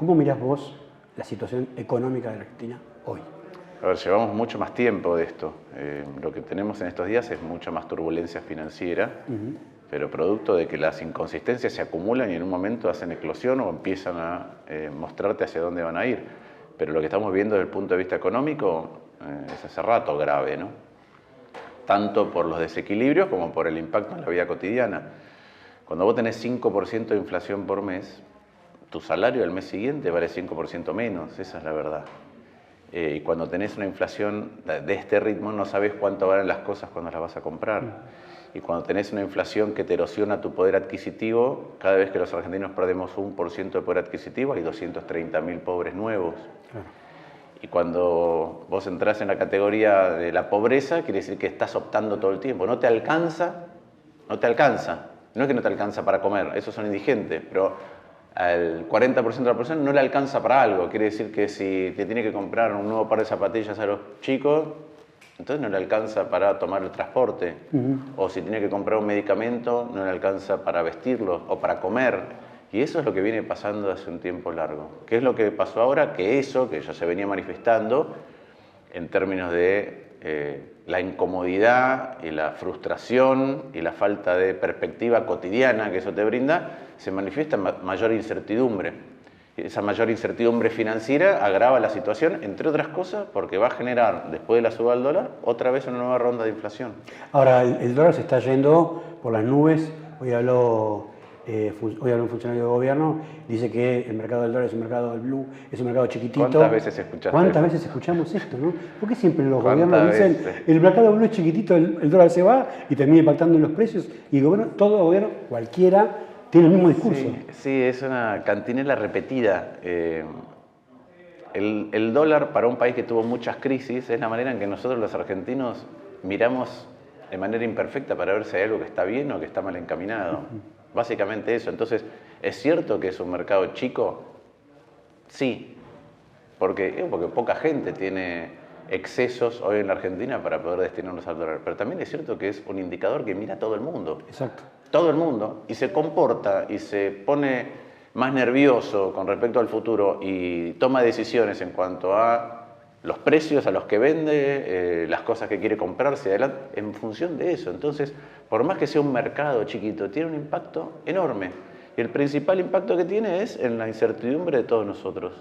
¿Cómo mirás vos la situación económica de la Argentina hoy? A ver, llevamos mucho más tiempo de esto. Lo que tenemos en estos días es mucha más turbulencia financiera, pero producto de que las inconsistencias se acumulan y en un momento hacen eclosión o empiezan a mostrarte hacia dónde van a ir. Pero lo que estamos viendo desde el punto de vista económico es hace rato grave, ¿no? Tanto por los desequilibrios como por el impacto en la vida cotidiana. Cuando vos tenés 5% de inflación por mes, tu salario el mes siguiente vale 5% menos, esa es la verdad. Y cuando tenés una inflación de este ritmo, no sabés cuánto valen las cosas cuando las vas a comprar. Y cuando tenés una inflación que te erosiona tu poder adquisitivo, cada vez que los argentinos perdemos 1% de poder adquisitivo, hay 230.000 pobres nuevos. Y cuando vos entrás en la categoría de la pobreza, quiere decir que estás optando todo el tiempo. No te alcanza, no te alcanza. No es que no te alcanza para comer, esos son indigentes, pero al 40% de la población no le alcanza para algo. Quiere decir que si te tiene que comprar un nuevo par de zapatillas a los chicos, entonces no le alcanza para tomar el transporte. O si tiene que comprar un medicamento, no le alcanza para vestirlo o para comer. Y eso es lo que viene pasando hace un tiempo largo. ¿Qué es lo que pasó ahora? Que eso, que ya se venía manifestando en términos de la incomodidad y la frustración y la falta de perspectiva cotidiana que eso te brinda, se manifiesta en mayor incertidumbre. Y esa mayor incertidumbre financiera agrava la situación, entre otras cosas, porque va a generar, después de la suba del dólar, otra vez una nueva ronda de inflación. Ahora, el dólar se está yendo por las nubes. Hoy habló un funcionario de gobierno, dice que el mercado del dólar es un mercado del blue, es un mercado chiquitito. ¿Cuántas veces escuchaste ¿Cuántas eso? veces escuchamos esto, no? ¿Por qué siempre los gobiernos dicen el mercado blue es chiquitito, el dólar se va y termina impactando en los precios? Y el gobierno, todo gobierno, cualquiera, tiene el mismo discurso. Sí, es una cantinela repetida. El dólar para un país que tuvo muchas crisis es la manera en que nosotros los argentinos miramos de manera imperfecta para ver si hay algo que está bien o que está mal encaminado. Básicamente eso. Entonces, ¿es cierto que es un mercado chico? Sí, porque poca gente tiene excesos hoy en la Argentina para poder destinarlos al dólar. Pero también es cierto que es un indicador que mira a todo el mundo. Exacto. Todo el mundo, y se comporta y se pone más nervioso con respecto al futuro y toma decisiones en cuanto a los precios a los que vende, las cosas que quiere comprarse adelante, en función de eso. Entonces, por más que sea un mercado chiquito, tiene un impacto enorme. Y el principal impacto que tiene es en la incertidumbre de todos nosotros.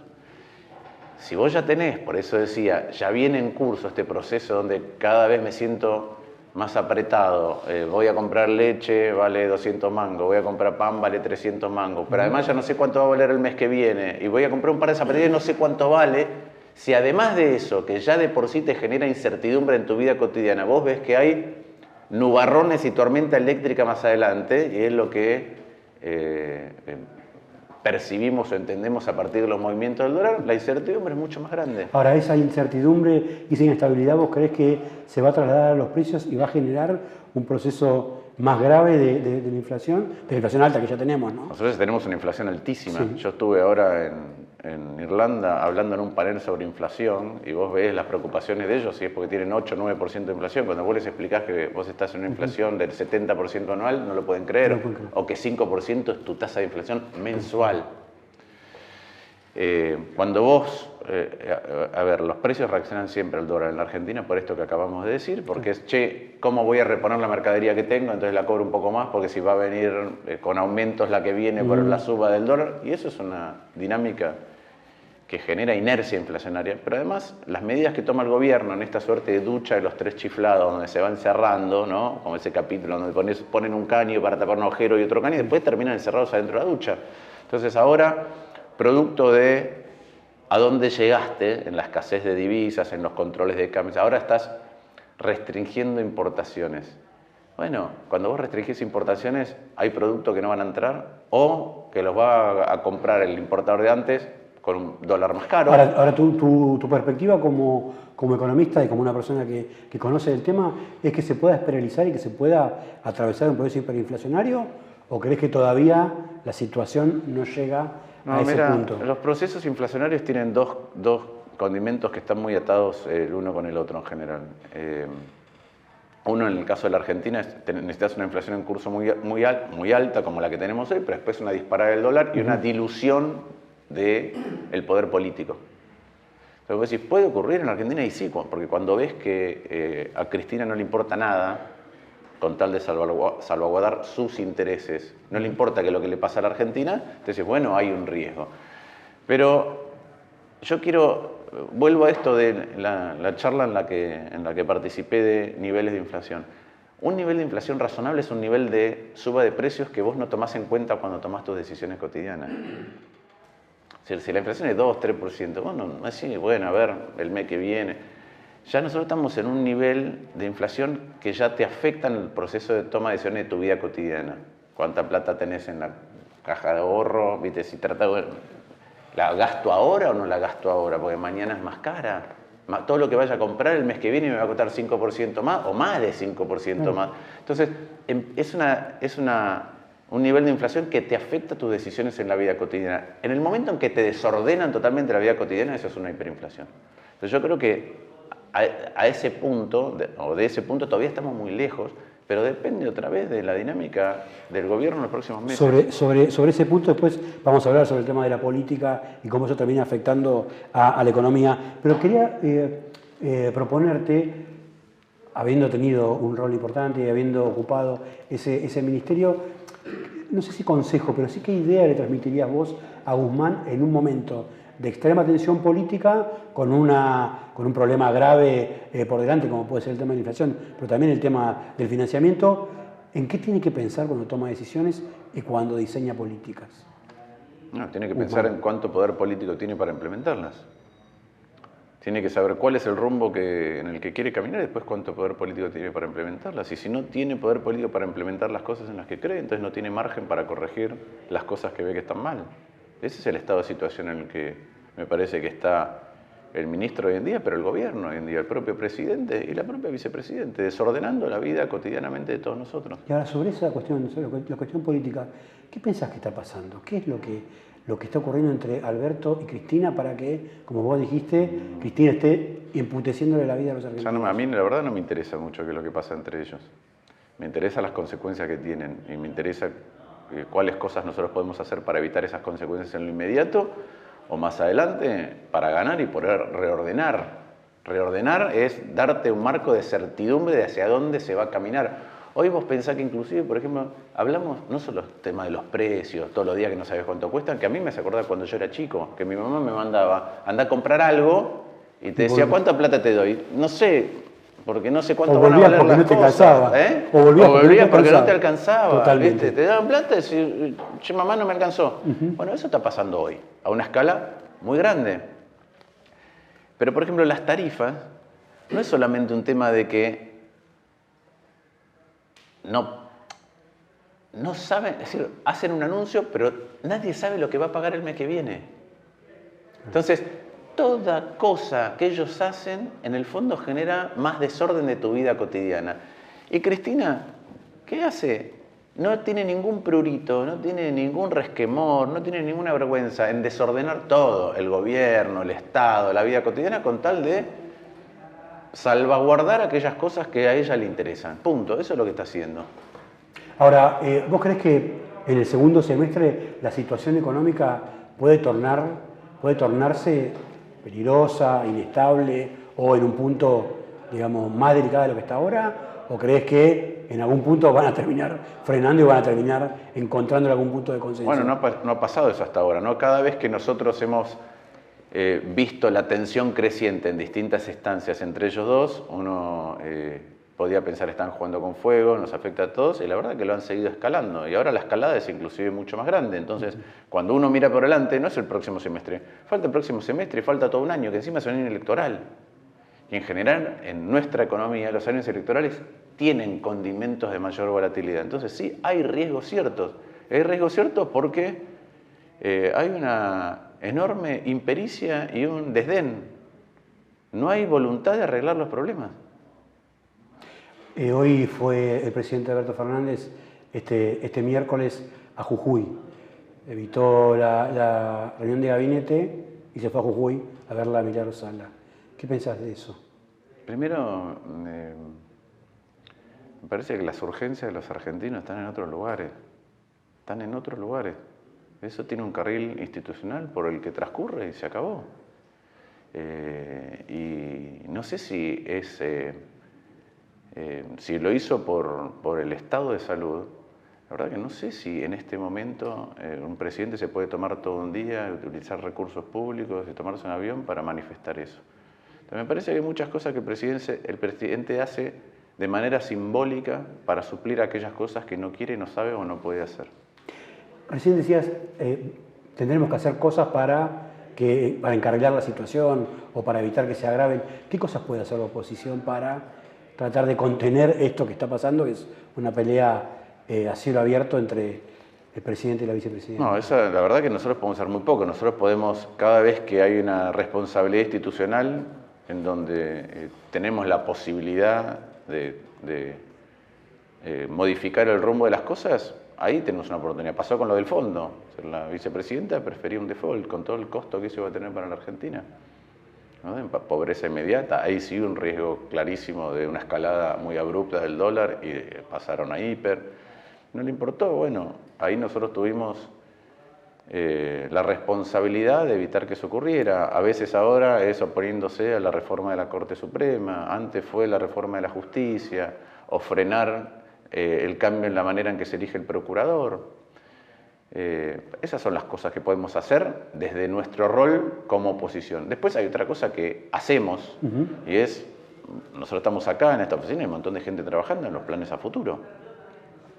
Si vos ya tenés, por eso decía, ya viene en curso este proceso donde cada vez me siento más apretado, voy a comprar leche, vale 200 mangos, voy a comprar pan, vale 300 mangos, pero además ya no sé cuánto va a valer el mes que viene, y voy a comprar un par de zapatillas y no sé cuánto vale. Si además de eso, que ya de por sí te genera incertidumbre en tu vida cotidiana, vos ves que hay nubarrones y tormenta eléctrica más adelante, y es lo que percibimos o entendemos a partir de los movimientos del dólar, la incertidumbre es mucho más grande. Ahora, esa incertidumbre y esa inestabilidad, ¿vos creés que se va a trasladar a los precios y va a generar un proceso más grave de la inflación alta que ya tenemos, ¿no? Nosotros tenemos una inflación altísima. Sí. Yo estuve ahora en Irlanda hablando en un panel sobre inflación y vos ves las preocupaciones de ellos y es porque tienen 8 o 9% de inflación. Cuando vos les explicás que vos estás en una inflación del 70% anual, no lo pueden creer. No lo pueden creer. O que 5% es tu tasa de inflación mensual. Cuando vos, los precios reaccionan siempre al dólar en la Argentina por esto que acabamos de decir, porque es, ¿cómo voy a reponer la mercadería que tengo? Entonces la cobro un poco más porque si va a venir con aumentos la que viene por la suba del dólar, y eso es una dinámica que genera inercia inflacionaria, pero además las medidas que toma el gobierno en esta suerte de ducha de los 3 chiflados, donde se van cerrando, ¿no? Como ese capítulo donde ponen un caño para tapar un agujero y otro caño, y después terminan encerrados adentro de la ducha. Entonces ahora, producto de a dónde llegaste en la escasez de divisas, en los controles de cambios, ahora estás restringiendo importaciones. Bueno, cuando vos restringís importaciones, hay productos que no van a entrar o que los va a comprar el importador de antes con un dólar más caro. Ahora tu perspectiva como economista y como una persona que conoce el tema es que se pueda esperalizar y que se pueda atravesar un proceso hiperinflacionario, ¿o crees que todavía la situación no llega a ese punto? Los procesos inflacionarios tienen dos condimentos que están muy atados el uno con el otro en general. Uno, en el caso de la Argentina, necesitas una inflación en curso muy alta, como la que tenemos hoy, pero después una disparada del dólar y una dilución del poder político. Entonces vos decís, ¿puede ocurrir en Argentina? Y sí, porque cuando ves que a Cristina no le importa nada, con tal de salvaguardar sus intereses, no le importa que lo que le pasa a la Argentina, entonces, bueno, hay un riesgo. Pero yo vuelvo a esto de la charla en la que participé de niveles de inflación. Un nivel de inflación razonable es un nivel de suba de precios que vos no tomás en cuenta cuando tomás tus decisiones cotidianas. Si la inflación es 2, 3%, bueno, así, bueno, a ver, el mes que viene. Ya nosotros estamos en un nivel de inflación que ya te afecta en el proceso de toma de decisiones de tu vida cotidiana. ¿Cuánta plata tenés en la caja de ahorro? ¿Viste? Si ¿la gasto ahora o no la gasto ahora? Porque mañana es más cara. Todo lo que vaya a comprar el mes que viene me va a costar 5% más o más de 5% más. Entonces, es un nivel de inflación que te afecta tus decisiones en la vida cotidiana. En el momento en que te desordenan totalmente la vida cotidiana, eso es una hiperinflación. Entonces yo creo que a ese punto, de ese punto todavía estamos muy lejos, pero depende otra vez de la dinámica del gobierno en los próximos meses. Sobre ese punto después vamos a hablar sobre el tema de la política y cómo eso termina afectando a la economía. Pero quería proponerte, habiendo tenido un rol importante y habiendo ocupado ese ministerio, no sé si consejo, pero sí qué idea le transmitirías vos a Guzmán en un momento de extrema tensión política, con un problema grave por delante, como puede ser el tema de la inflación, pero también el tema del financiamiento. ¿En qué tiene que pensar cuando toma decisiones y cuando diseña políticas? No, tiene que pensar en cuánto poder político tiene para implementarlas. Tiene que saber cuál es el rumbo en el que quiere caminar y después cuánto poder político tiene para implementarlas. Y si no tiene poder político para implementar las cosas en las que cree, entonces no tiene margen para corregir las cosas que ve que están mal. Ese es el estado de situación en el que me parece que está el ministro hoy en día, pero el gobierno hoy en día, el propio presidente y la propia vicepresidente, desordenando la vida cotidianamente de todos nosotros. Y ahora sobre esa cuestión, sobre la cuestión política, ¿qué pensás que está pasando? ¿Qué es lo que está ocurriendo entre Alberto y Cristina para que, como vos dijiste, Cristina esté emputeciéndole la vida a los argentinos? A mí la verdad no me interesa mucho qué es lo que pasa entre ellos. Me interesan las consecuencias que tienen y me interesa cuáles cosas nosotros podemos hacer para evitar esas consecuencias en lo inmediato o más adelante para ganar y poder reordenar. Reordenar es darte un marco de certidumbre de hacia dónde se va a caminar. Hoy vos pensás que inclusive, por ejemplo, hablamos no solo del tema de los precios, todos los días que no sabes cuánto cuestan, que a mí me hace acordar cuando yo era chico, que mi mamá me mandaba, anda a comprar algo y te decía, ¿cuánta plata te doy? No sé, porque no sé cuánto van a valer las cosas. ¿Eh? O volvías porque no te alcanzaba. Totalmente. ¿Viste? Te daban plata y decís, che, mamá, no me alcanzó. Bueno, eso está pasando hoy, a una escala muy grande. Pero, por ejemplo, las tarifas no es solamente un tema de que no saben, es decir, hacen un anuncio, pero nadie sabe lo que va a pagar el mes que viene. Entonces, toda cosa que ellos hacen, en el fondo genera más desorden de tu vida cotidiana. Y Cristina, ¿qué hace? No tiene ningún prurito, no tiene ningún resquemor, no tiene ninguna vergüenza en desordenar todo, el gobierno, el Estado, la vida cotidiana, con tal de salvaguardar aquellas cosas que a ella le interesan. Punto, eso es lo que está haciendo. Ahora, ¿vos creés que en el segundo semestre la situación económica puede tornarse peligrosa, inestable o en un punto, digamos, más delicado de lo que está ahora? ¿O creés que en algún punto van a terminar frenando y van a terminar encontrando algún punto de consenso? Bueno, no ha pasado eso hasta ahora, ¿no? Cada vez que nosotros hemos visto la tensión creciente en distintas instancias entre ellos dos, uno podía pensar están jugando con fuego, nos afecta a todos, y la verdad que lo han seguido escalando. Y ahora la escalada es inclusive mucho más grande. Entonces, cuando uno mira por delante, no es el próximo semestre, falta el próximo semestre y falta todo un año, que encima es un año electoral. Y en general, en nuestra economía, los años electorales tienen condimentos de mayor volatilidad. Entonces, sí, hay riesgos ciertos. Hay riesgos ciertos porque hay una enorme impericia y un desdén. No hay voluntad de arreglar los problemas. Hoy fue el presidente Alberto Fernández este miércoles a Jujuy. Evitó la reunión de gabinete y se fue a Jujuy a verla a Milagro Sala. ¿Qué pensás de eso? Primero, me parece que las urgencias de los argentinos están en otros lugares. Están en otros lugares. Eso tiene un carril institucional por el que transcurre y se acabó. Y no sé si si lo hizo por el estado de salud. La verdad que no sé si en este momento un presidente se puede tomar todo un día, utilizar recursos públicos y tomarse un avión para manifestar eso. Entonces, me parece que hay muchas cosas que el presidente hace de manera simbólica para suplir aquellas cosas que no quiere, no sabe o no puede hacer. Recién decías, tendremos que hacer cosas para encarrilar la situación o para evitar que se agraven. ¿Qué cosas puede hacer la oposición para tratar de contener esto que está pasando, que es una pelea a cielo abierto entre el presidente y la vicepresidenta? No, la verdad que nosotros podemos hacer muy poco. Nosotros podemos, cada vez que hay una responsabilidad institucional en donde tenemos la posibilidad de modificar el rumbo de las cosas, ahí tenemos una oportunidad. Pasó con lo del fondo. La vicepresidenta prefería un default con todo el costo que eso iba a tener para la Argentina, ¿no? En pobreza inmediata, ahí sí un riesgo clarísimo de una escalada muy abrupta del dólar y pasaron a hiper. No le importó, bueno, ahí nosotros tuvimos la responsabilidad de evitar que eso ocurriera. A veces ahora es oponiéndose a la reforma de la Corte Suprema, antes fue la reforma de la justicia, o frenar el cambio en la manera en que se elige el procurador. Esas son las cosas que podemos hacer desde nuestro rol como oposición. Después hay otra cosa que hacemos, y es, nosotros estamos acá en esta oficina, hay un montón de gente trabajando en los planes a futuro,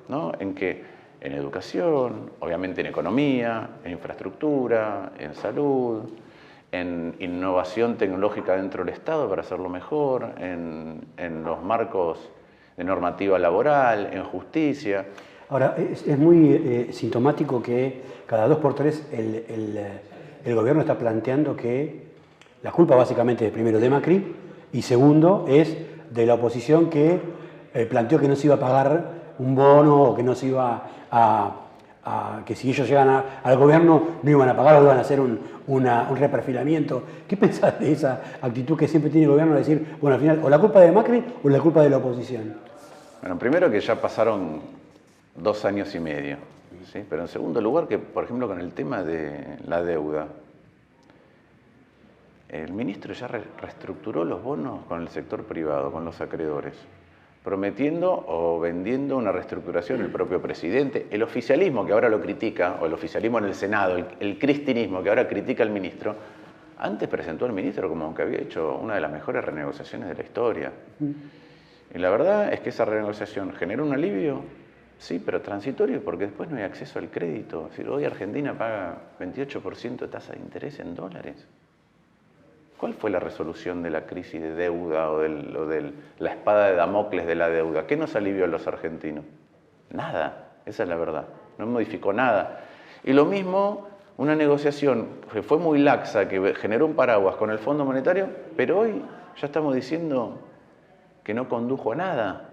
¿no? En educación, obviamente en economía, en infraestructura, en salud, en innovación tecnológica dentro del Estado para hacerlo mejor, en los marcos de normativa laboral, en justicia. Ahora, es muy sintomático que cada 2 por 3 el gobierno está planteando que la culpa básicamente es primero de Macri y segundo es de la oposición que planteó que no se iba a pagar un bono o que no se iba que si ellos llegan al gobierno no iban a pagar o iban a hacer un reperfilamiento. ¿Qué pensás de esa actitud que siempre tiene el gobierno de decir, bueno, al final o la culpa de Macri o la culpa de la oposición? Bueno, primero que ya pasaron 2 años y medio, ¿sí? Pero en segundo lugar que, por ejemplo, con el tema de la deuda, el ministro ya reestructuró los bonos con el sector privado, con los acreedores, prometiendo o vendiendo una reestructuración el propio presidente. El oficialismo que ahora lo critica, o el oficialismo en el Senado, el cristinismo que ahora critica al ministro, antes presentó al ministro como que había hecho una de las mejores renegociaciones de la historia. Y la verdad es que esa renegociación generó un alivio, sí, pero transitorio, porque después no hay acceso al crédito. Es decir, hoy Argentina paga 28% de tasa de interés en dólares. ¿Cuál fue la resolución de la crisis de deuda o de la espada de Damocles de la deuda? ¿Qué nos alivió a los argentinos? Nada, esa es la verdad. No modificó nada. Y lo mismo, una negociación que fue muy laxa, que generó un paraguas con el Fondo Monetario, pero hoy ya estamos diciendo que no condujo a nada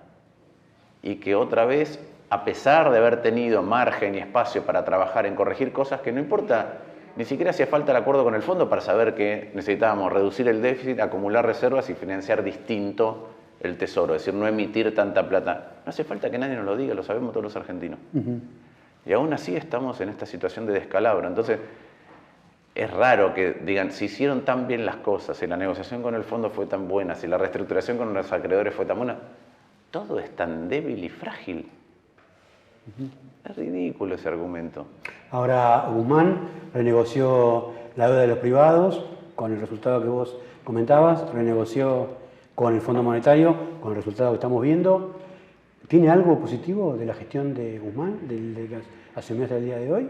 y que otra vez, a pesar de haber tenido margen y espacio para trabajar en corregir cosas que no importa, ni siquiera hacía falta el acuerdo con el fondo para saber que necesitábamos reducir el déficit, acumular reservas y financiar distinto el tesoro, es decir, no emitir tanta plata. No hace falta que nadie nos lo diga, lo sabemos todos los argentinos. Y aún así estamos en esta situación de descalabro. Entonces, es raro que digan, si hicieron tan bien las cosas, si la negociación con el fondo fue tan buena, si la reestructuración con los acreedores fue tan buena, todo es tan débil y frágil. Es ridículo ese argumento. Ahora Guzmán renegoció la deuda de los privados con el resultado que vos comentabas, renegoció con el Fondo Monetario con el resultado que estamos viendo. ¿Tiene algo positivo de la gestión de Guzmán, de que asumió hasta el día de hoy?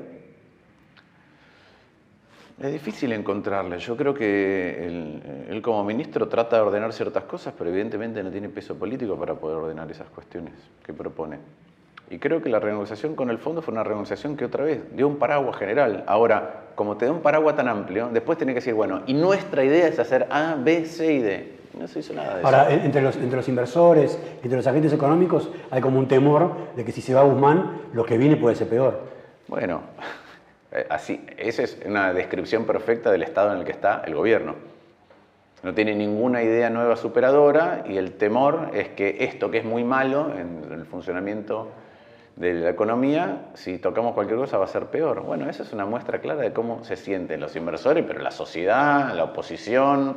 Es difícil encontrarle. Yo creo que él como ministro trata de ordenar ciertas cosas, pero evidentemente no tiene peso político para poder ordenar esas cuestiones que propone. Y creo que la renegociación con el fondo fue una renegociación que otra vez dio un paraguas general. Ahora, como te da un paraguas tan amplio, después tenés que decir, bueno, y nuestra idea es hacer A, B, C y D. No se hizo nada de eso. Ahora, entre los inversores, entre los agentes económicos, hay como un temor de que si se va Guzmán, lo que viene puede ser peor. Bueno, así, esa es una descripción perfecta del estado en el que está el gobierno. No tiene ninguna idea nueva superadora y el temor es que esto que es muy malo en el funcionamiento de la economía, si tocamos cualquier cosa va a ser peor. Bueno, esa es una muestra clara de cómo se sienten los inversores, pero la sociedad, la oposición,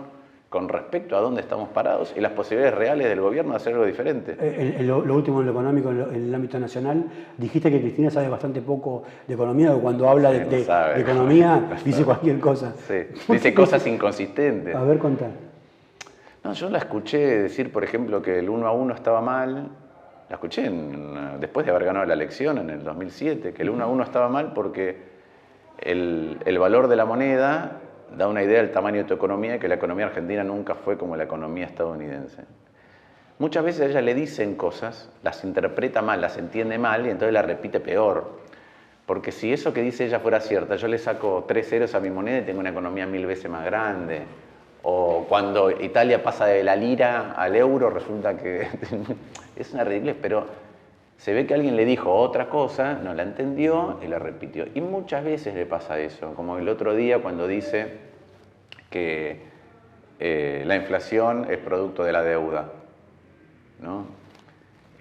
con respecto a dónde estamos parados y las posibilidades reales del gobierno de hacer algo diferente. Lo último en lo económico, en el ámbito nacional, dijiste que Cristina sabe bastante poco de economía, o cuando habla Sí, de economía dice cualquier cosa. Sí, dice cosas inconsistentes. A ver, contá. No, yo la escuché decir, por ejemplo, que el 1-1 estaba mal. La escuché después de haber ganado la elección en el 2007, que el 1-1 estaba mal porque el valor de la moneda da una idea del tamaño de tu economía, y que la economía argentina nunca fue como la economía estadounidense. Muchas veces a ella le dicen cosas, las interpreta mal, las entiende mal y entonces las repite peor. Porque si eso que dice ella fuera cierta, yo le saco 3 ceros a mi moneda y tengo una economía 1000 veces más grande. O cuando Italia pasa de la lira al euro, resulta que es una ridiculez, pero se ve que alguien le dijo otra cosa, no la entendió y la repitió. Y muchas veces le pasa eso, como el otro día cuando dice que la inflación es producto de la deuda, ¿no?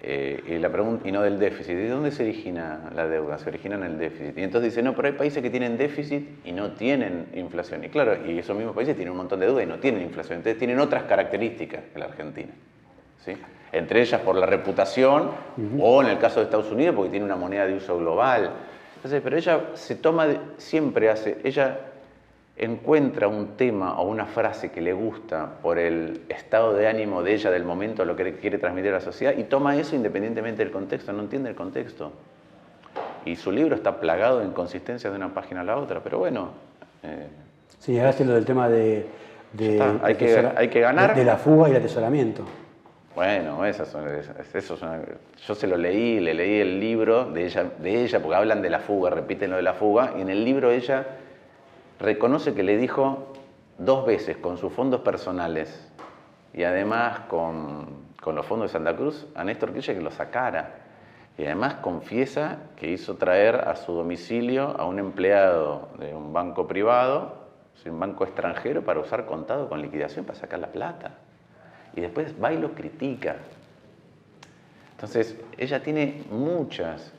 Y no del déficit. ¿De dónde se origina la deuda? Se origina en el déficit. Y entonces dice, no, pero hay países que tienen déficit y no tienen inflación. Y claro, y esos mismos países tienen un montón de deuda y no tienen inflación. Entonces tienen otras características que la Argentina, ¿sí? Entre ellas por la reputación, o en el caso de Estados Unidos porque tiene una moneda de uso global. Entonces, pero ella se toma, ella encuentra un tema o una frase que le gusta por el estado de ánimo de ella del momento, lo que quiere transmitir a la sociedad, y toma eso independientemente del contexto, no entiende el contexto. Y su libro está plagado de inconsistencias de una página a la otra, pero bueno. Sí, llegaste lo del tema hay que ganar. De la fuga y el atesoramiento. Bueno, yo se lo leí, le leí el libro de ella, porque hablan de la fuga, repiten lo de la fuga, y en el libro ella reconoce que le dijo 2 veces con sus fondos personales y además con los fondos de Santa Cruz a Néstor Kirchner que lo sacara. Y además confiesa que hizo traer a su domicilio a un empleado de un banco privado, un banco extranjero, para usar contado con liquidación para sacar la plata. Y después va y lo critica. Entonces, ella tiene muchas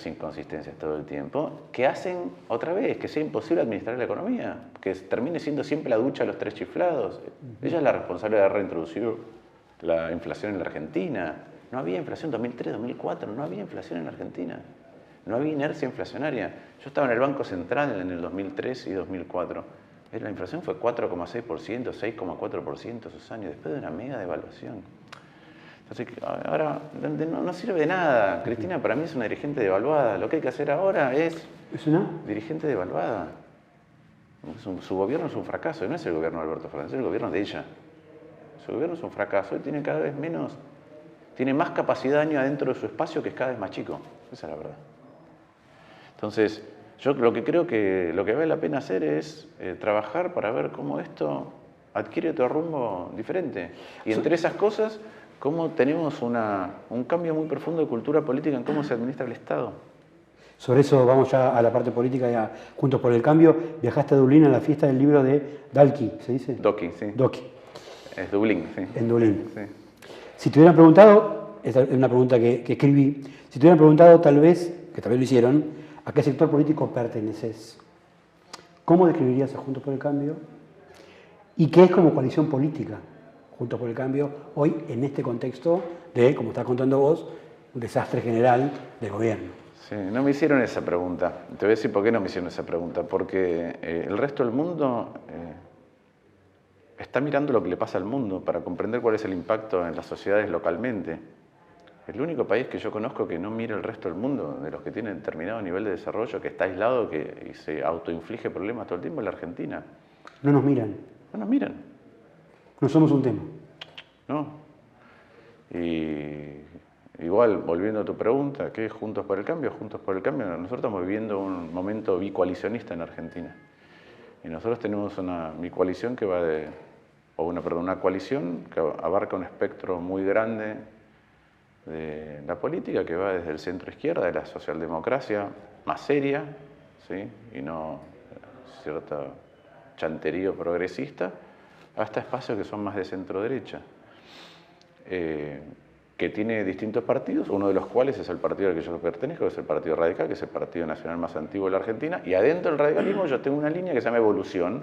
inconsistencias todo el tiempo que hacen, otra vez, que sea imposible administrar la economía, que termine siendo siempre la ducha de los 3 chiflados. Ella es la responsable de haber reintroducido la inflación en la Argentina. No había inflación en 2003, 2004, no había inflación en la Argentina. No había inercia inflacionaria. Yo estaba en el Banco Central en el 2003 y 2004. La inflación fue 4,6%, 6,4% esos años, después de una mega devaluación. Entonces, ahora no sirve de nada. Cristina para mí es una dirigente devaluada. Lo que hay que hacer ahora es una dirigente devaluada. Su gobierno es un fracaso, no es el gobierno de Alberto Fernández, es el gobierno de ella. Su gobierno es un fracaso y tiene cada vez menos, tiene más capacidad de daño adentro de su espacio que es cada vez más chico. Esa es la verdad. Entonces, yo lo que creo que lo que vale la pena hacer es trabajar para ver cómo esto adquiere otro rumbo diferente. Y entre esas cosas, cómo tenemos un cambio muy profundo de cultura política en cómo se administra el Estado. Sobre eso vamos ya a la parte política, ya Juntos por el Cambio. Viajaste a Dublín a la fiesta del libro de Dalkey, ¿se dice? Doki, sí. Doki. Es Dublín, sí. En Dublín. Sí. Si te hubieran preguntado, esta es una pregunta que escribí, si te hubieran preguntado tal vez, que tal vez lo hicieron, ¿a qué sector político perteneces? ¿Cómo describirías a Juntos por el Cambio? ¿Y qué es como coalición política Juntos por el Cambio hoy en este contexto de, como estás contando vos, un desastre general del gobierno? Sí, no me hicieron esa pregunta. Te voy a decir por qué no me hicieron esa pregunta. Porque el resto del mundo está mirando lo que le pasa al mundo para comprender cuál es el impacto en las sociedades localmente. El único país que yo conozco que no mira el resto del mundo, de los que tienen determinado nivel de desarrollo, que está aislado y se autoinflige problemas todo el tiempo, es la Argentina. No nos miran. No nos miran. No somos un tema. No. Y igual, volviendo a tu pregunta, ¿qué es Juntos por el Cambio? Juntos por el Cambio, nosotros estamos viviendo un momento bicoalicionista en Argentina. Y nosotros tenemos una bicoalición que va una coalición que abarca un espectro muy grande de la política, que va desde el centro izquierda, de la socialdemocracia más seria, ¿sí? Y no cierta chanterío progresista, hasta espacios que son más de centro derecha, que que tiene distintos partidos, uno de los cuales es el partido al que yo pertenezco, que es el Partido Radical, que es el partido nacional más antiguo de la Argentina, y adentro del radicalismo yo tengo una línea que se llama Evolución,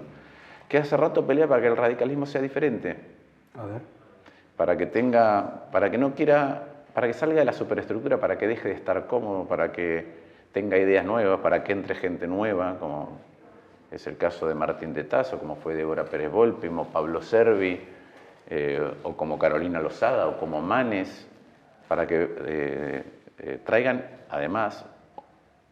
que hace rato pelea para que el radicalismo sea diferente. A ver. Para que salga de la superestructura, para que deje de estar cómodo, para que tenga ideas nuevas, para que entre gente nueva, como es el caso de Martín de Tasso, como fue Débora Pérez Volpi, como Pablo Servi, o como Carolina Lozada, o como Manes, para que traigan además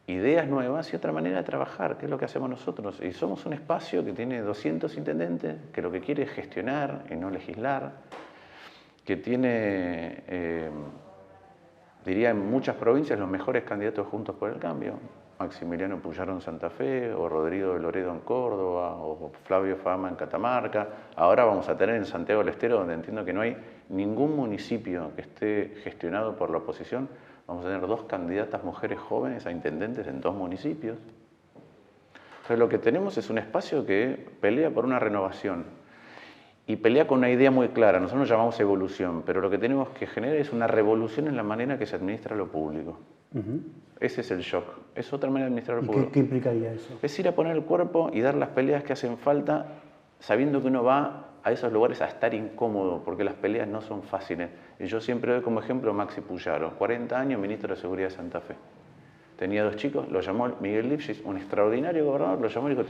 ideas nuevas y otra manera de trabajar, que es lo que hacemos nosotros. Y somos un espacio que tiene 200 intendentes, que lo que quiere es gestionar y no legislar, que tiene, diría en muchas provincias, los mejores candidatos Juntos por el Cambio. Maximiliano Puyaro en Santa Fe, o Rodrigo de Loredo en Córdoba, o Flavio Fama en Catamarca. Ahora vamos a tener en Santiago del Estero, donde entiendo que no hay ningún municipio que esté gestionado por la oposición, vamos a tener 2 candidatas mujeres jóvenes a intendentes en 2 municipios. Entonces lo que tenemos es un espacio que pelea por una renovación y pelea con una idea muy clara. Nosotros nos llamamos evolución, pero lo que tenemos que generar es una revolución en la manera que se administra lo público. Ese es el shock. Es otra manera de administrar lo público. ¿Qué implicaría eso? Es ir a poner el cuerpo y dar las peleas que hacen falta, sabiendo que uno va a esos lugares a estar incómodo, porque las peleas no son fáciles. Y yo siempre doy como ejemplo a Maxi Puyaro, 40 años, ministro de Seguridad de Santa Fe. Tenía 2 chicos, lo llamó Miguel Lifschitz, un extraordinario gobernador, lo llamó y dijo,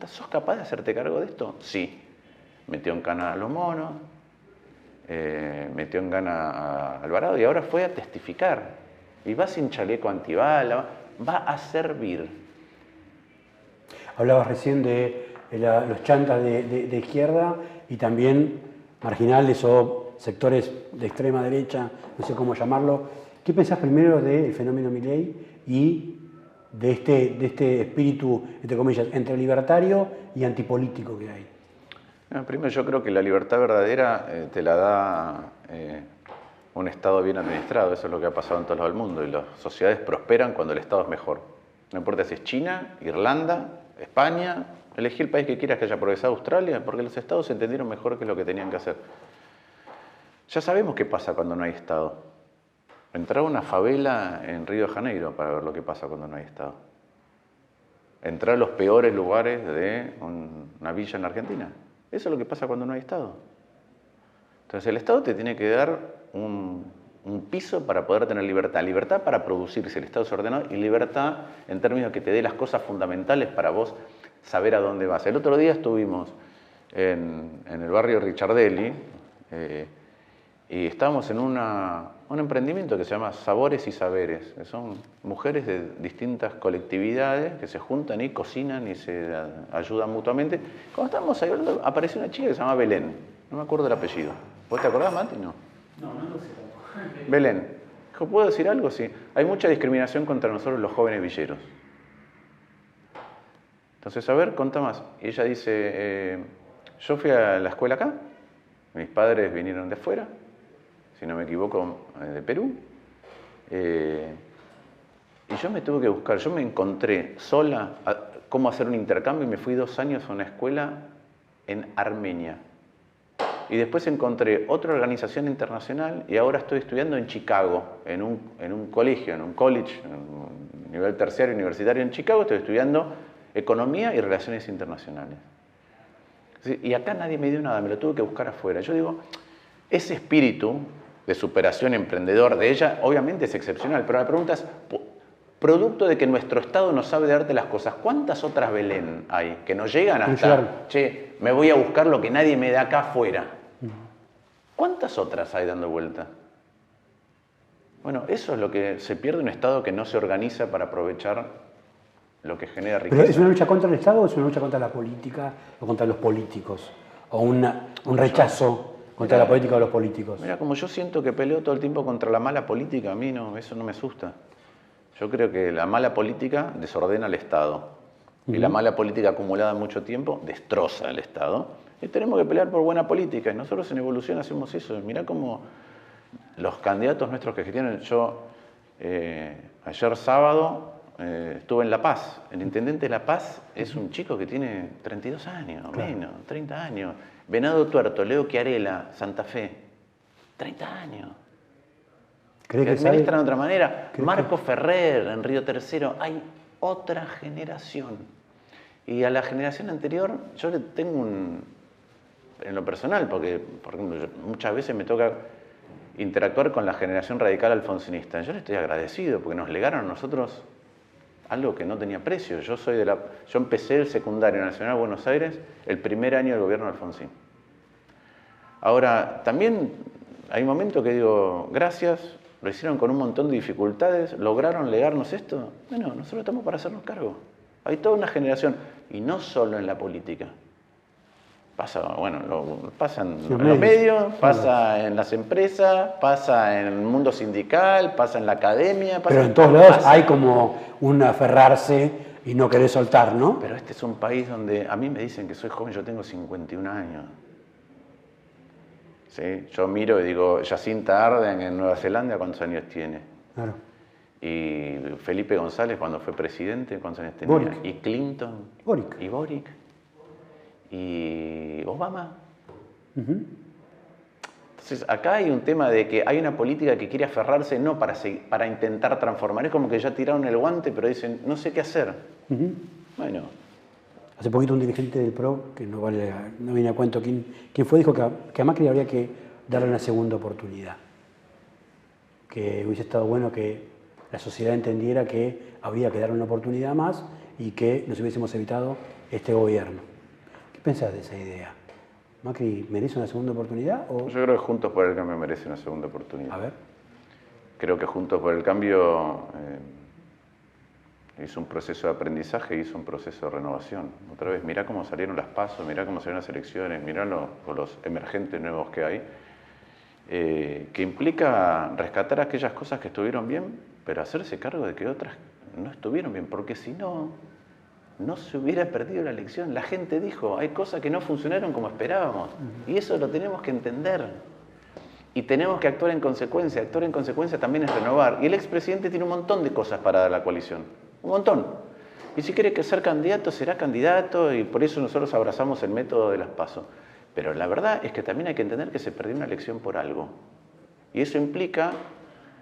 ¿sos capaz de hacerte cargo de esto? Sí. Metió en cana a los monos, metió en cana a Alvarado y ahora fue a testificar. Y va sin chaleco antibala, va a servir. Hablabas recién de los chantas de izquierda y también marginales o sectores de extrema derecha, no sé cómo llamarlo. ¿Qué pensás primero del fenómeno Milei y de este espíritu, entre comillas, entre libertario y antipolítico que hay? Primero, yo creo que la libertad verdadera te la da un Estado bien administrado. Eso es lo que ha pasado en todo el mundo. Y las sociedades prosperan cuando el Estado es mejor. No importa si es China, Irlanda, España. Elegí el país que quieras que haya progresado, Australia, porque los Estados se entendieron mejor qué es lo que tenían que hacer. Ya sabemos qué pasa cuando no hay Estado. Entrar a una favela en Río de Janeiro para ver lo que pasa cuando no hay Estado. Entrar a los peores lugares de una villa en la Argentina. Eso es lo que pasa cuando no hay Estado. Entonces el Estado te tiene que dar un piso para poder tener libertad. Libertad para producir, si el Estado es ordenado, y libertad en términos de que te dé las cosas fundamentales para vos saber a dónde vas. El otro día estuvimos en el barrio Richardelli y estábamos en un emprendimiento que se llama Sabores y Saberes. Que son mujeres de distintas colectividades que se juntan y cocinan y se ayudan mutuamente. Cuando estábamos ahí hablando, apareció una chica que se llama Belén. No me acuerdo el apellido. ¿Vos te acordás, Mati? No lo sé. Belén. ¿Puedo decir algo? Sí. Hay mucha discriminación contra nosotros los jóvenes villeros. Entonces, a ver, contá más. Y ella dice, yo fui a la escuela acá, mis padres vinieron de afuera, si no me equivoco, de Perú, y yo me tuve que buscar, yo me encontré sola cómo hacer un intercambio y me fui 2 años a una escuela en Armenia. Y después encontré otra organización internacional y ahora estoy estudiando en Chicago, en un colegio, en un college, en un nivel terciario universitario en Chicago, estoy estudiando Economía y Relaciones Internacionales. Y acá nadie me dio nada, me lo tuve que buscar afuera. Yo digo, ese espíritu de superación emprendedor de ella, obviamente es excepcional, pero la pregunta es, producto de que nuestro Estado no sabe darte las cosas, ¿cuántas otras Belén hay que no llegan hasta, che, me voy a buscar lo que nadie me da acá afuera? ¿Cuántas otras hay dando vuelta? Bueno, eso es lo que se pierde un Estado que no se organiza para aprovechar lo que genera riqueza. ¿Pero es una lucha contra el Estado o es una lucha contra la política o contra los políticos? ¿O un rechazo contra la política de los políticos? Mira, como yo siento que peleo todo el tiempo contra la mala política, a mí eso no me asusta. Yo creo que la mala política desordena al Estado. Y la mala política acumulada mucho tiempo destroza el Estado. Y tenemos que pelear por buena política. Y nosotros en Evolución hacemos eso. Mirá cómo los candidatos nuestros que gestionan. Yo ayer sábado estuve en La Paz. El intendente de La Paz es un chico que tiene 32 años, menos, 30 años. Venado Tuerto, Leo Chiarella, Santa Fe. 30 años. ¿Cree que administran de otra manera. Marco que... Ferrer, en Río Tercero, hay otra generación. Y a la generación anterior yo le tengo en lo personal, porque por ejemplo, muchas veces me toca interactuar con la generación radical alfonsinista. Yo le estoy agradecido porque nos legaron a nosotros algo que no tenía precio. Yo empecé el secundario nacional de Buenos Aires el primer año del gobierno de Alfonsín. Ahora, también hay momentos que digo, gracias, lo hicieron con un montón de dificultades, lograron legarnos esto. Bueno, nosotros estamos para hacernos cargo. Hay toda una generación, y no solo en la política. Pasa, bueno, pasa en los medios, pasa en las empresas, pasa en el mundo sindical, pasa en la academia. Pero en todos lados hay como un aferrarse y no querer soltar, ¿no? Pero este es un país donde a mí me dicen que soy joven, yo tengo 51 años. ¿Sí? Yo miro y digo, Jacinta Ardern en Nueva Zelanda, ¿cuántos años tiene? Claro. Y Felipe González, cuando fue presidente, ¿cuántos años tenía? Boric. Y Clinton. Boric. Y Boric. Y Obama. Entonces, acá hay un tema de que hay una política que quiere aferrarse no para intentar transformar. Es como que ya tiraron el guante, pero dicen, no sé qué hacer. Bueno. Hace poquito un dirigente del PRO, que no viene a cuento quién fue, dijo que a Macri habría que darle una segunda oportunidad. Que hubiese estado bueno que la sociedad entendiera que había que darle una oportunidad más y que nos hubiésemos evitado este gobierno. ¿Qué pensás de esa idea? ¿Macri merece una segunda oportunidad? ¿O? Yo creo que Juntos por el Cambio merece una segunda oportunidad. A ver. Creo que Juntos por el Cambio hizo un proceso de aprendizaje, hizo un proceso de renovación. Otra vez, mirá cómo salieron las PASO, mirá cómo salieron las elecciones, mirá los emergentes nuevos que hay, que implica rescatar aquellas cosas que estuvieron bien, pero hacerse cargo de que otras no estuvieron bien, porque si no, no se hubiera perdido la elección. La gente dijo, hay cosas que no funcionaron como esperábamos, y eso lo tenemos que entender. Y tenemos que actuar en consecuencia. Actuar en consecuencia también es renovar. Y el expresidente tiene un montón de cosas para dar a la coalición. Un montón. Y si quiere que ser candidato, será candidato, y por eso nosotros abrazamos el método de las PASO. Pero la verdad es que también hay que entender que se perdió una elección por algo. Y eso implica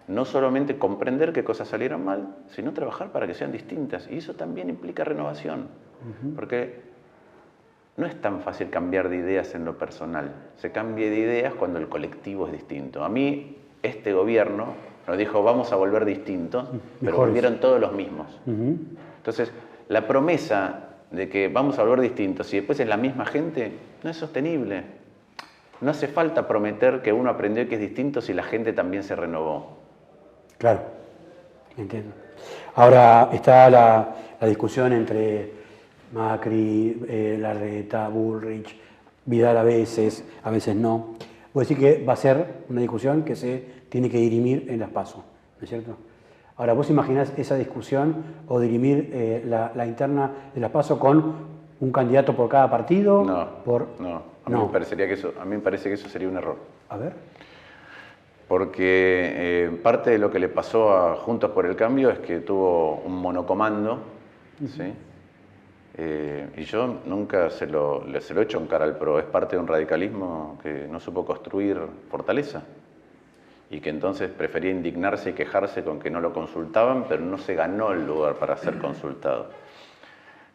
no solamente comprender qué cosas salieron mal, sino trabajar para que sean distintas. Y eso también implica renovación. Porque no es tan fácil cambiar de ideas en lo personal. Se cambia de ideas cuando el colectivo es distinto. A mí, este gobierno nos dijo, vamos a volver distintos, pero volvieron todos los mismos. Entonces, la promesa de que vamos a volver distintos y después es la misma gente, no es sostenible. No hace falta prometer que uno aprendió que es distinto si la gente también se renovó. Claro, entiendo. Ahora está la discusión entre Macri, Larreta, Bullrich, Vidal a veces no. Voy a decir que va a ser una discusión que se tiene que dirimir en las PASO, ¿no es cierto? Ahora, ¿vos imaginás esa discusión o dirimir la interna de las PASO con un candidato por cada partido? No. A mí me parece que eso sería un error. A ver. Porque parte de lo que le pasó a Juntos por el Cambio es que tuvo un monocomando, ¿sí? Y yo nunca se lo he hecho en cara al PRO. Es parte de un radicalismo que no supo construir fortaleza y que entonces prefería indignarse y quejarse con que no lo consultaban, pero no se ganó el lugar para ser consultado.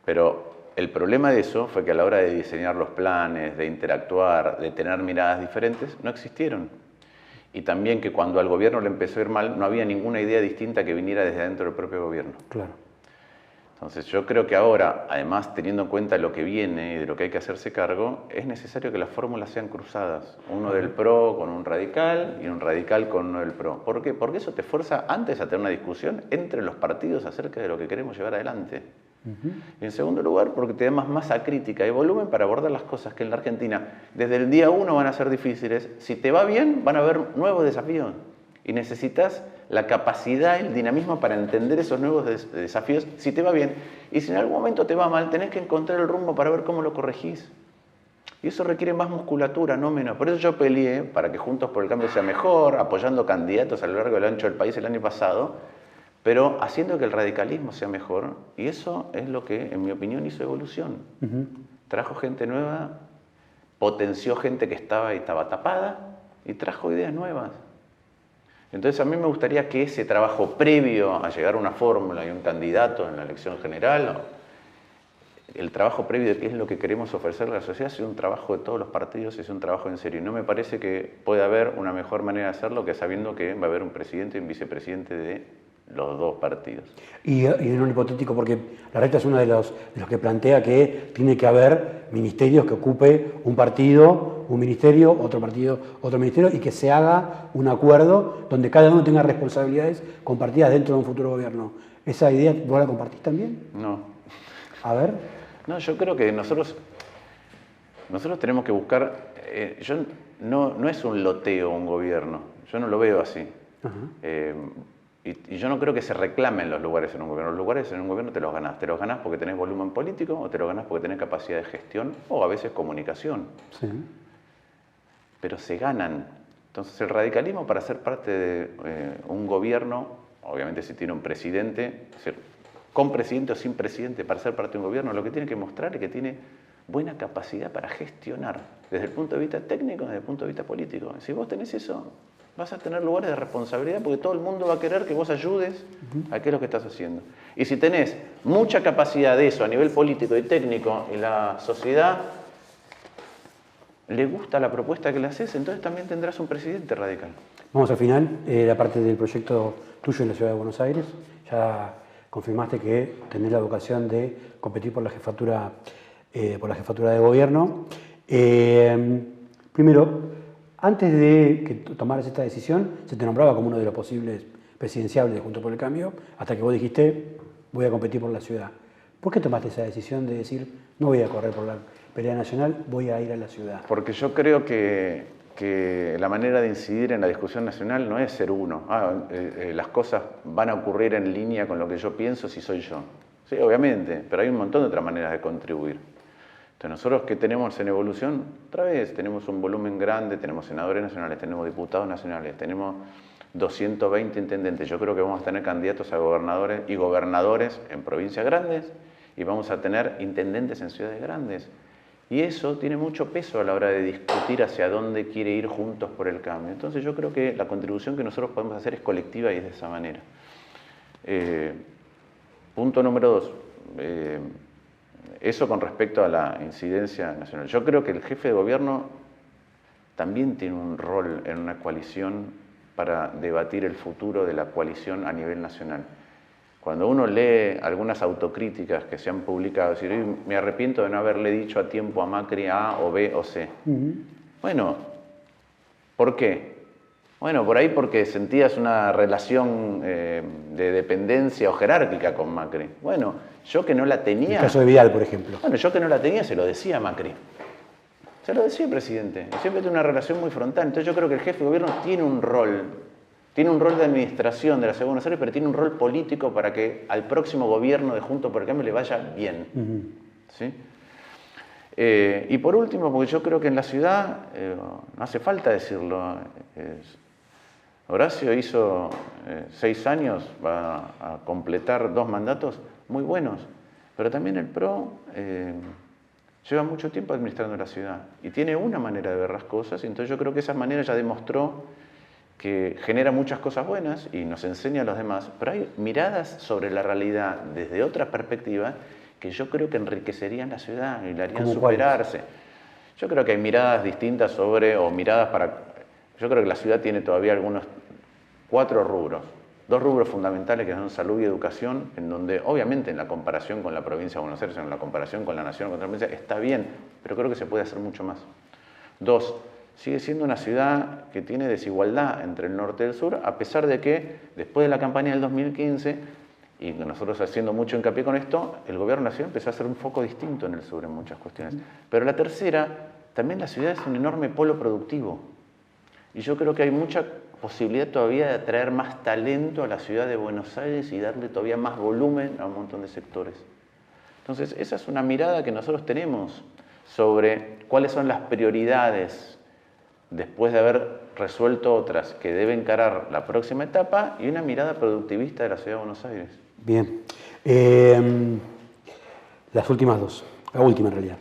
Pero el problema de eso fue que a la hora de diseñar los planes, de interactuar, de tener miradas diferentes, no existieron. Y también que cuando al gobierno le empezó a ir mal, no había ninguna idea distinta que viniera desde adentro del propio gobierno. Claro. Entonces yo creo que ahora, además teniendo en cuenta lo que viene y de lo que hay que hacerse cargo, es necesario que las fórmulas sean cruzadas. Uno del PRO con un radical y un radical con uno del PRO. ¿Por qué? Porque eso te fuerza antes a tener una discusión entre los partidos acerca de lo que queremos llevar adelante. Y en segundo lugar, porque te da más masa crítica y volumen para abordar las cosas que en la Argentina desde el día 1 van a ser difíciles. Si te va bien, van a haber nuevos desafíos. Y necesitas la capacidad, el dinamismo para entender esos nuevos desafíos si te va bien. Y si en algún momento te va mal, tenés que encontrar el rumbo para ver cómo lo corregís. Y eso requiere más musculatura, no menos. Por eso yo peleé para que Juntos por el Cambio sea mejor, apoyando candidatos a lo largo y a lo ancho del país el año pasado, pero haciendo que el radicalismo sea mejor. Y eso es lo que, en mi opinión, hizo evolución. Trajo gente nueva, potenció gente que estaba tapada y trajo ideas nuevas. Entonces a mí me gustaría que ese trabajo previo a llegar a una fórmula y un candidato en la elección general, el trabajo previo de qué es lo que queremos ofrecerle a la sociedad, sea un trabajo de todos los partidos, es un trabajo en serio. Y no me parece que pueda haber una mejor manera de hacerlo que sabiendo que va a haber un presidente y un vicepresidente de los dos partidos. Y en un hipotético, porque la Reta es uno de los que plantea que tiene que haber ministerios que ocupe un partido, un ministerio, otro partido, otro ministerio, y que se haga un acuerdo donde cada uno tenga responsabilidades compartidas dentro de un futuro gobierno. ¿Esa idea vos la compartís también? No. A ver. No, yo creo que nosotros tenemos que buscar, no es un loteo un gobierno, yo no lo veo así. Y yo no creo que se reclamen los lugares en un gobierno. Los lugares en un gobierno te los ganás porque tenés volumen político o te los ganás porque tenés capacidad de gestión o a veces comunicación. Sí. Pero se ganan. Entonces el radicalismo para ser parte de un gobierno, obviamente si tiene un presidente, con presidente o sin presidente, para ser parte de un gobierno, lo que tiene que mostrar es que tiene buena capacidad para gestionar, desde el punto de vista técnico, desde el punto de vista político. Si vos tenés eso, vas a tener lugares de responsabilidad porque todo el mundo va a querer que vos ayudes a qué es lo que estás haciendo. Y si tenés mucha capacidad de eso a nivel político y técnico y la sociedad le gusta la propuesta que le haces, entonces también tendrás un presidente radical. Vamos al final, la parte del proyecto tuyo en la Ciudad de Buenos Aires. Ya confirmaste que tenés la vocación de competir por la jefatura de gobierno. Primero, antes de que tomaras esta decisión, se te nombraba como uno de los posibles presidenciables de Juntos por el Cambio, hasta que vos dijiste, voy a competir por la ciudad. ¿Por qué tomaste esa decisión de decir, no voy a correr por la pelea nacional, voy a ir a la ciudad? Porque yo creo que la manera de incidir en la discusión nacional no es ser uno. Las cosas van a ocurrir en línea con lo que yo pienso si soy yo. Sí, obviamente, pero hay un montón de otras maneras de contribuir. Entonces nosotros que tenemos en Evolución, otra vez, tenemos un volumen grande, tenemos senadores nacionales, tenemos diputados nacionales, tenemos 220 intendentes. Yo creo que vamos a tener candidatos a gobernadores y gobernadores en provincias grandes y vamos a tener intendentes en ciudades grandes. Y eso tiene mucho peso a la hora de discutir hacia dónde quiere ir Juntos por el Cambio. Entonces yo creo que la contribución que nosotros podemos hacer es colectiva y es de esa manera. Punto número 2. Eso con respecto a la incidencia nacional. Yo creo que el jefe de gobierno también tiene un rol en una coalición para debatir el futuro de la coalición a nivel nacional. Cuando uno lee algunas autocríticas que se han publicado, decir, me arrepiento de no haberle dicho a tiempo a Macri A o B o C. Bueno, ¿por qué? Bueno, por ahí porque sentías una relación de dependencia o jerárquica con Macri. Bueno, yo que no la tenía... El caso de Vidal, por ejemplo. Bueno, yo que no la tenía se lo decía a Macri. Se lo decía el presidente. Siempre tiene una relación muy frontal. Entonces yo creo que el jefe de gobierno tiene un rol. Tiene un rol de administración de la Ciudad de Buenos Aires, pero tiene un rol político para que al próximo gobierno de Juntos por el Cambio le vaya bien. ¿Sí? Y por último, porque yo creo que en la ciudad, no hace falta decirlo, Horacio hizo 6 años, va a completar 2 mandatos muy buenos, pero también el PRO lleva mucho tiempo administrando la ciudad y tiene una manera de ver las cosas, y entonces yo creo que esa manera ya demostró que genera muchas cosas buenas y nos enseña a los demás, pero hay miradas sobre la realidad desde otra perspectiva que yo creo que enriquecerían la ciudad y la harían superarse. Yo creo que hay miradas distintas sobre, o miradas para... Yo creo que la ciudad tiene todavía algunos 4 rubros. 2 rubros fundamentales que son salud y educación, en donde obviamente en la comparación con la provincia de Buenos Aires, en la comparación con la nación, con la provincia, está bien, pero creo que se puede hacer mucho más. 2, sigue siendo una ciudad que tiene desigualdad entre el norte y el sur, a pesar de que después de la campaña del 2015, y nosotros haciendo mucho hincapié con esto, el gobierno nacional empezó a hacer un foco distinto en el sur en muchas cuestiones. Pero la tercera, también la ciudad es un enorme polo productivo. Y yo creo que hay mucha posibilidad todavía de atraer más talento a la ciudad de Buenos Aires y darle todavía más volumen a un montón de sectores. Entonces, esa es una mirada que nosotros tenemos sobre cuáles son las prioridades después de haber resuelto otras que debe encarar la próxima etapa y una mirada productivista de la ciudad de Buenos Aires. Bien. Las últimas 2. La última en realidad.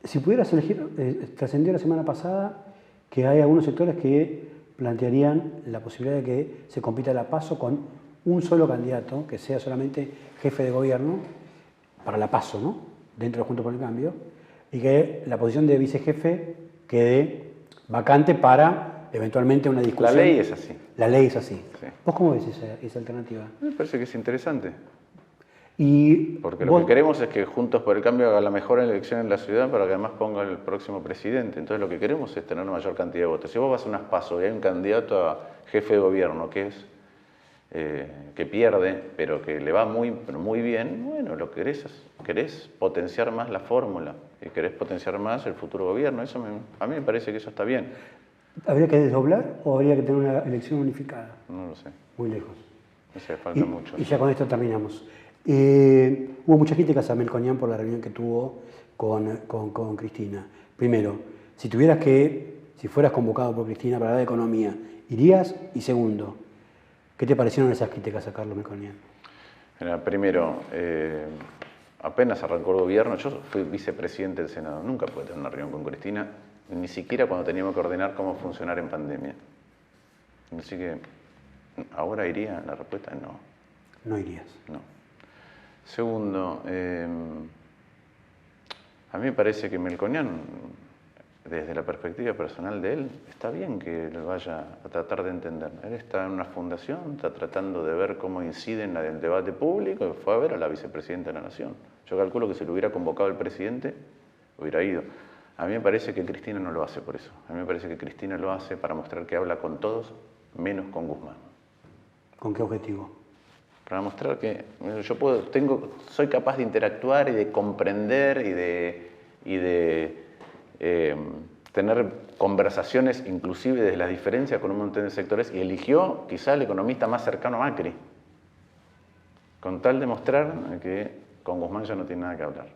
Si pudieras elegir, trascendió la semana pasada que hay algunos sectores que plantearían la posibilidad de que se compita la PASO con un solo candidato, que sea solamente jefe de gobierno, para la PASO, ¿no? Dentro de Juntos por el Cambio, y que la posición de vicejefe quede vacante para eventualmente una discusión. La ley es así. La ley es así. Sí. ¿Vos cómo ves esa alternativa? Me parece que es interesante. Y Porque lo que queremos es que Juntos por el Cambio haga la mejor elección en la ciudad para que además ponga el próximo presidente. Entonces lo que queremos es tener una mayor cantidad de votos. Si vos vas a unas PASO y hay un candidato a jefe de gobierno que pierde, pero que le va muy bien, bueno, lo que querés potenciar más la fórmula y querés potenciar más el futuro gobierno. A mí me parece que eso está bien. ¿Habría que desdoblar o habría que tener una elección unificada? No lo sé. Muy lejos. No sé, falta mucho. Y ya con esto terminamos. Hubo mucha crítica a Melconian por la reunión que tuvo con Cristina. Primero, si fueras convocado por Cristina para hablar de economía, ¿irías? Y segundo, ¿qué te parecieron esas críticas a Carlos Melconian? Primero, apenas arrancó el gobierno, yo fui vicepresidente del Senado, nunca pude tener una reunión con Cristina, ni siquiera cuando teníamos que ordenar cómo funcionar en pandemia. Así que, ¿ahora iría? La respuesta es no. No irías. No. Segundo, a mí me parece que Melconian, desde la perspectiva personal de él, está bien que él vaya a tratar de entender. Él está en una fundación, está tratando de ver cómo incide en el debate público, y fue a ver a la vicepresidenta de la Nación. Yo calculo que si lo hubiera convocado el presidente, hubiera ido. A mí me parece que Cristina no lo hace por eso. A mí me parece que Cristina lo hace para mostrar que habla con todos, menos con Guzmán. ¿Con qué objetivo? Para mostrar que soy capaz de interactuar y de comprender y de tener conversaciones inclusive desde las diferencias con un montón de sectores, y eligió quizá el economista más cercano a Macri, con tal de mostrar que con Guzmán ya no tiene nada que hablar.